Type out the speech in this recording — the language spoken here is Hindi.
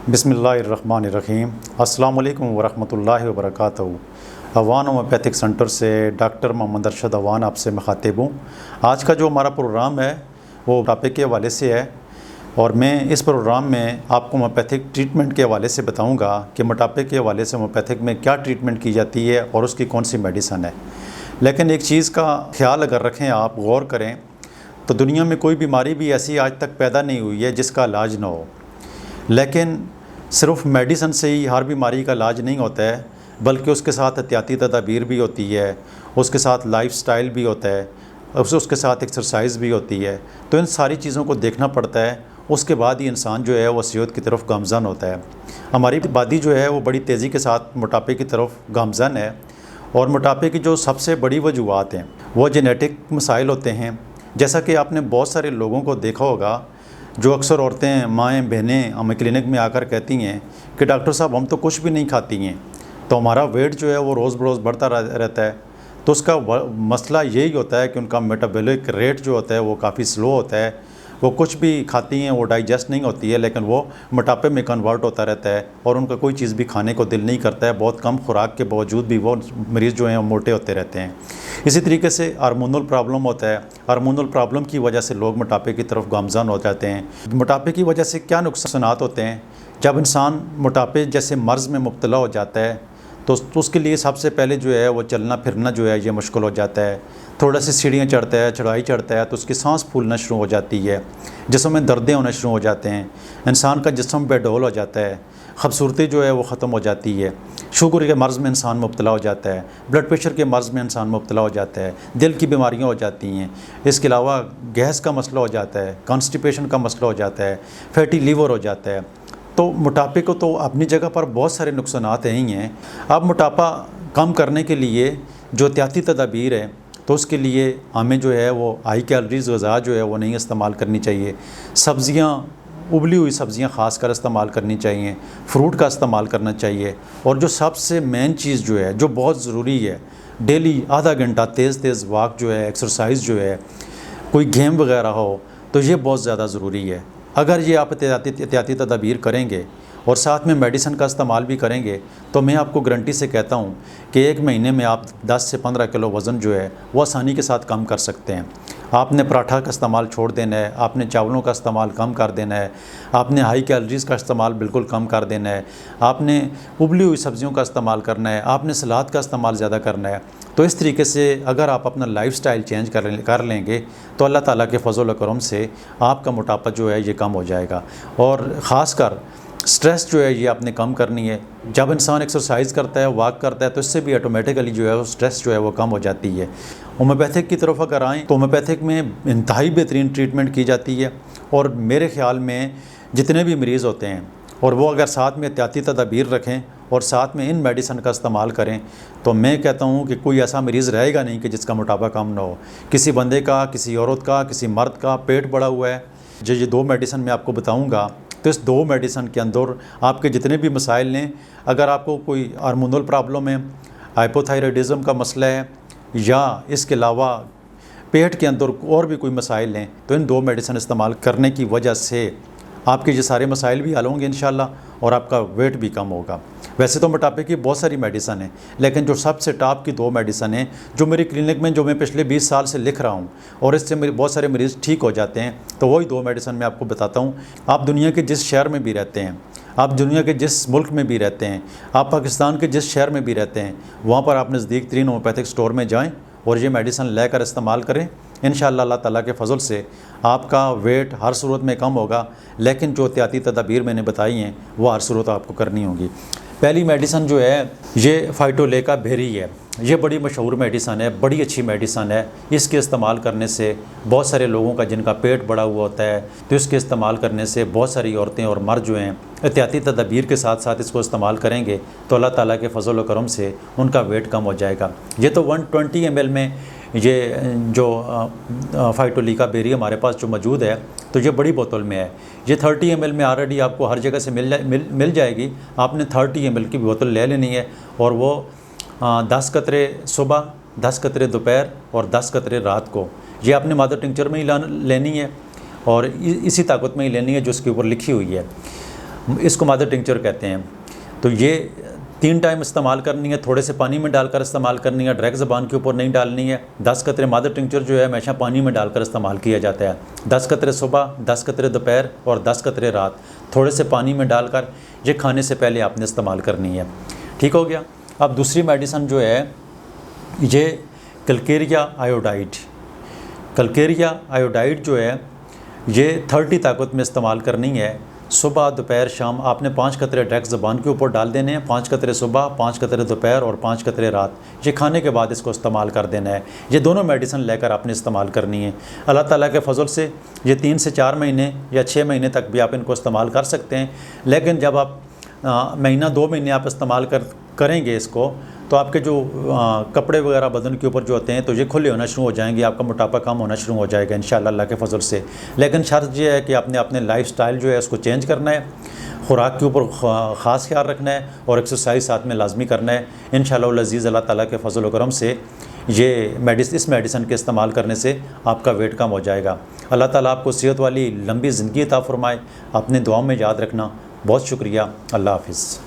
बिस्मिल्लाहिर्रहमानिर्रहीम। अस्सलाम वालेकुम वरहमतुल्लाहि वबरकातुहू। अवान होम्योपैथिक सेंटर से डॉक्टर मोहम्मद अरशद अवान आपसे मुखातिब हूँ। आज का जो हमारा प्रोग्राम है वो मोटापे के हवाले से है और मैं इस प्रोग्राम में आपको होम्योपैथिक ट्रीटमेंट के हवाले से बताऊँगा कि मोटापे के हवाले से होम्योपैथिक में क्या ट्रीटमेंट की जाती है और उसकी कौन सी मेडिसन है। लेकिन एक चीज़ का ख्याल अगर रखें, आप गौर करें तो दुनिया में कोई बीमारी भी ऐसी आज तक पैदा नहीं हुई है जिसका इलाज ना हो। लेकिन सिर्फ मेडिसन से ही हर बीमारी का इलाज नहीं होता है, बल्कि उसके साथ एहतियाती तदाबीर भी होती है, उसके साथ लाइफस्टाइल भी होता है, उसके साथ एक्सरसाइज भी होती है। तो इन सारी चीज़ों को देखना पड़ता है, उसके बाद ही इंसान जो है वो सेहत की तरफ गामज़न होता है। हमारी आबादी जो है वो बड़ी तेज़ी के साथ मोटापे की तरफ गामज़न है और मोटापे की जो सबसे बड़ी वजूहत हैं वो जेनेटिक मसाइल होते हैं। जैसा कि आपने बहुत सारे लोगों को देखा होगा जो अक्सर औरतें, माएँ, बहनें हमें क्लिनिक में आकर कहती हैं कि डॉक्टर साहब हम तो कुछ भी नहीं खाती हैं, तो हमारा वेट जो है वो रोज़ बरोज़ बढ़ता रहता है। तो उसका मसला यही होता है कि उनका मेटाबॉलिक रेट जो होता है वो काफ़ी स्लो होता है। वो कुछ भी खाती हैं वो डाइजेस्ट नहीं होती है, लेकिन वो मोटापे में कन्वर्ट होता रहता है और उनका कोई चीज़ भी खाने को दिल नहीं करता है। बहुत कम खुराक के बावजूद भी वो मरीज़ जो हैं वो मोटे होते रहते हैं। इसी तरीके से हार्मोनल प्रॉब्लम होता है। हार्मोनल प्रॉब्लम की वजह से लोग मोटापे की तरफ गामज़न हो जाते हैं। मोटापे की वजह से क्या नुकसानात होते हैं? जब इंसान मोटापे जैसे मर्ज़ में मुब्तला हो जाता है तो उसके लिए सबसे पहले जो है वो चलना फिरना जो है ये मुश्किल हो जाता है। थोड़ा सी सीढ़ियाँ चढ़ता है, चढ़ाई चढ़ता है तो उसकी सांस फूलना शुरू हो जाती है, जिस्म में दर्दें होना शुरू हो जाते हैं, इंसान का जिस्म बेडौल हो जाता है, खूबसूरती जो है वो ख़त्म हो जाती है, शुगर के मर्ज़ में इंसान मुब्तला हो जाता है, ब्लड प्रेशर के मर्ज़ में इंसान मुब्तला हो जाता है, दिल की बीमारियाँ हो जाती हैं। इसके अलावा गैस का मसला हो जाता है, कॉन्स्टिपेशन का मसला हो जाता है, फैटी लीवर हो जाता है। तो मोटापे को तो अपनी जगह पर बहुत सारे नुकसानात ही हैं। अब मोटापा कम करने के लिए जो एहतियाती तदाबीर है तो उसके लिए हमें जो है वो हाई कैलोरीज़ ग़िज़ा जो है वो नहीं इस्तेमाल करनी चाहिए। सब्ज़ियाँ, उबली हुई सब्ज़ियाँ ख़ास कर इस्तेमाल करनी चाहिए, फ्रूट का इस्तेमाल करना चाहिए। और जो सबसे मेन चीज़ जो है जो बहुत ज़रूरी है, डेली आधा घंटा तेज़ वॉक जो है, एक्सरसाइज जो है, कोई गेम वगैरह हो तो ये बहुत ज़्यादा ज़रूरी है। अगर ये आप एहतियाती तदाबीर करेंगे और साथ में मेडिसिन का इस्तेमाल भी करेंगे तो मैं आपको गारंटी से कहता हूँ कि 1 महीने में आप 10 से 15 किलो वज़न जो है वो आसानी के साथ कम कर सकते हैं। आपने पराठा का इस्तेमाल छोड़ देना है, आपने चावलों का इस्तेमाल कम कर देना है, आपने हाई कैलोरीज़ का इस्तेमाल बिल्कुल कम कर देना है, आपने उबली हुई सब्ज़ियों का इस्तेमाल करना है, आपने सलाद का इस्तेमाल ज़्यादा करना है। तो इस तरीके से अगर आप अपना लाइफस्टाइल चेंज कर लेंगे तो अल्लाह ताला के फज़ल व करम से आपका मोटापा जो है ये कम हो जाएगा। और ख़ासकर स्ट्रेस जो है ये आपने कम करनी है। जब इंसान एक्सरसाइज करता है, वॉक करता है तो इससे भी ऑटोमेटिकली जो है वो स्ट्रेस जो है वो कम हो जाती है। होम्योपैथिक की तरफ अगर आएँ तो होम्योपैथिक में इंतहाई बेहतरीन ट्रीटमेंट की जाती है और मेरे ख़्याल में जितने भी मरीज़ होते हैं और वो अगर साथ में एहतियाती तदाबीर रखें और साथ में इन मेडिसिन का इस्तेमाल करें तो मैं कहता हूँ कि कोई ऐसा मरीज़ रहेगा नहीं कि जिसका मोटापा कम ना हो। किसी बंदे का, किसी औरत का, किसी मर्द का पेट बढ़ा हुआ है, जो ये 2 मेडिसिन मैं आपको बताऊँगा तो इस 2 मेडिसिन के अंदर आपके जितने भी मसाइल हैं, अगर आपको कोई हार्मोनल प्रॉब्लम है, हाइपोथायराइडिज्म का मसला है या इसके अलावा पेट के अंदर और भी कोई मसाइल हैं तो इन 2 मेडिसिन इस्तेमाल करने की वजह से आपके ये सारे मसाइल भी हल होंगे इंशाल्लाह और आपका वेट भी कम होगा। वैसे तो मोटापे की बहुत सारी मेडिसन हैं, लेकिन जो सबसे टॉप की 2 मेडिसन हैं जो मेरी क्लिनिक में, जो मैं पिछले 20 साल से लिख रहा हूँ और इससे मेरे बहुत सारे मरीज़ ठीक हो जाते हैं, तो वही 2 मेडिसन मैं आपको बताता हूँ। आप दुनिया के जिस शहर में भी रहते हैं, आप दुनिया के जिस मुल्क में भी रहते हैं, आप पाकिस्तान के जिस शहर में भी रहते हैं, वहाँ पर आप नज़दीक तरीन होम्योपैथिक स्टोर में जाएँ और ये मेडिसिन लेकर इस्तेमाल करें। इंशाअल्लाह अल्लाह ताला के फजल से आपका वेट हर सूरत में कम होगा। लेकिन जो एहतियाती तदाबीर मैंने बताई हैं वो हर सूरत आपको करनी होगी। पहली मेडिसिन जो है ये फाइटोलेका बेरी है। ये बड़ी मशहूर मेडिसन है, बड़ी अच्छी मेडिसन है। इसके इस्तेमाल करने से बहुत सारे लोगों का जिनका पेट बड़ा हुआ होता है तो इसके इस्तेमाल करने से बहुत सारी औरतें और मर्द जो हैं एहतियाती तदाबीर के साथ साथ इसको इस्तेमाल करेंगे तो अल्लाह ताला के फजल व करम से उनका वेट कम हो जाएगा। ये तो 120 ml में ये जो फाइटोलेका बेरी हमारे पास जो मौजूद है तो ये बड़ी बोतल में है। ये 30 ml में ऑलरेडी आपको हर जगह से मिल जाएगी। आपने 30 ml की बोतल ले लेनी है और वो 10 कतरे सुबह, 10 कतरे दोपहर और 10 कतरे रात को, ये आपने मादर टिंचर में ही लेनी है और इसी ताकत में ही लेनी है जो इसके ऊपर लिखी हुई है। इसको मादर टिंचर कहते हैं। तो ये 3 टाइम इस्तेमाल करनी है, थोड़े से पानी में डालकर इस्तेमाल करनी है, डायरेक्ट ज़बान के ऊपर नहीं डालनी है। 10 कतरे मादर टिंचर जो है हमेशा पानी में डालकर इस्तेमाल किया जाता है। 10 कतरे सुबह, 10 कतरे दोपहर और 10 कतरे रात, थोड़े से पानी में डालकर ये खाने से पहले आपने इस्तेमाल करनी है। ठीक हो गया। अब दूसरी मेडिसन जो है ये कैलकेरिया आयोडाइड। कैलकेरिया आयोडाइड जो है ये 30 ताकत में इस्तेमाल करनी है। सुबह दोपहर शाम आपने 5 कतरे डायरेक्ट ज़बान के ऊपर डाल देने हैं, 5 कतरे सुबह, 5 कतरे दोपहर और 5 कतरे रात। ये खाने के बाद इसको इस्तेमाल कर देना है। ये दोनों मेडिसिन लेकर आपने इस्तेमाल करनी है। अल्लाह ताला के फजल से ये 3 से 4 महीने या 6 महीने तक भी आप इनको इस्तेमाल कर सकते हैं। लेकिन जब आप महीना 2 महीने आप इस्तेमाल करेंगे इसको, तो आपके जो कपड़े वगैरह बदन के ऊपर जो होते हैं तो ये खुले होना शुरू हो जाएंगे, आपका मोटापा कम होना शुरू हो जाएगा इंशाअल्लाह अल्लाह के फजल से। लेकिन शर्त ये है कि आपने अपने लाइफस्टाइल जो है उसको चेंज करना है, खुराक के ऊपर ख़ास ख्याल रखना है और एक्सरसाइज साथ में लाजमी करना है। इंशाअल्लाह अज़ीज़ अल्लाह ताला के फजल व करम से ये इस मेडिसिन के इस्तेमाल करने से आपका वेट कम हो जाएगा। अल्लाह ताला आपको सेहत वाली लंबी ज़िंदगी अता फ़रमाए। अपने दुआओं में याद रखना। बहुत शुक्रिया। अल्लाह हाफ़िज़।